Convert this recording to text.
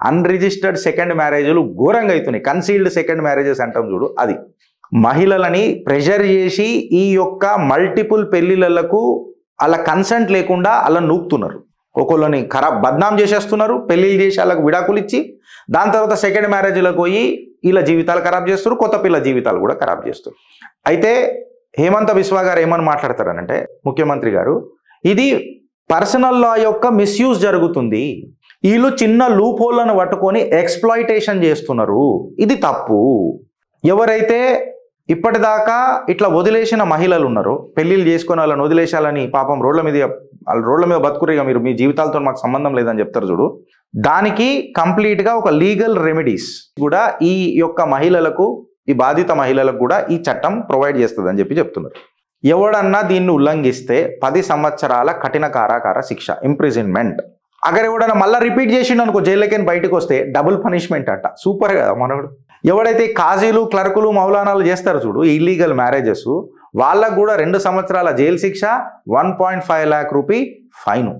Unregistered second మ్యారేజ్లు ఘోరంగా అవుతున్నాయి. Concealed second marriages అంటాం చూడు, అది మహిళలని ప్రెషర్ చేసి ఈ యొక్క మల్టిపుల్ పెళ్లిళ్లకు అలా కన్సెంట్ లేకుండా అలా నూపుతున్నారు. ఒకళ్ళని బద్నాం చేసేస్తున్నారు, పెళ్లిళ్ళు చేసి వాళ్ళకు విడాకులు ఇచ్చి దాని తర్వాత సెకండ్ మ్యారేజ్లకు పోయి ఇలా జీవితాలు ఖరాబ్ చేస్తారు, కొత్త పిల్ల జీవితాలు కూడా ఖరాబ్ చేస్తారు. అయితే హేమంత బిస్వా గారు ఏమని మాట్లాడతారనంటే, ముఖ్యమంత్రి గారు, ఇది పర్సనల్ లా యొక్క మిస్యూజ్ జరుగుతుంది, వీళ్ళు చిన్న లూప్ హోల్లను పట్టుకొని ఎక్స్ప్లాయిటేషన్ చేస్తున్నారు, ఇది తప్పు. ఎవరైతే ఇప్పటిదాకా ఇట్లా వదిలేసిన మహిళలు ఉన్నారో, పెళ్లిళ్ళు చేసుకొని వాళ్ళని వదిలేశాలని పాపం రోడ్ల మీద బతుకురిగా మీరు మీ జీవితాలతో మాకు సంబంధం లేదని చెప్తారు చూడు, దానికి కంప్లీట్గా ఒక లీగల్ రెమెడీస్ కూడా ఈ యొక్క మహిళలకు, ఈ బాధిత మహిళలకు కూడా ఈ చట్టం ప్రొవైడ్ చేస్తుందని చెప్తున్నారు. ఎవడన్నా దీన్ని ఉల్లంఘిస్తే 10 సంవత్సరాల కఠిన కారాగార శిక్ష, ఇంప్రిజన్మెంట్. అగర్ ఎవడన్నా మళ్ళీ రిపీట్ చేసిండు అనుకో, జైలుకి బయటకు వస్తే డబుల్ పనిష్మెంట్ అంట. సూపర్ కదా మనోడు. ఎవడైతే కాజీలు, క్లర్కులు, మౌలానాలు చేస్తారు చూడు ఇల్లీగల్ మ్యారేజెస్, వాళ్ళకు కూడా 2 సంవత్సరాల జైలు శిక్ష, 1.5 lakh రూపీ ఫైను.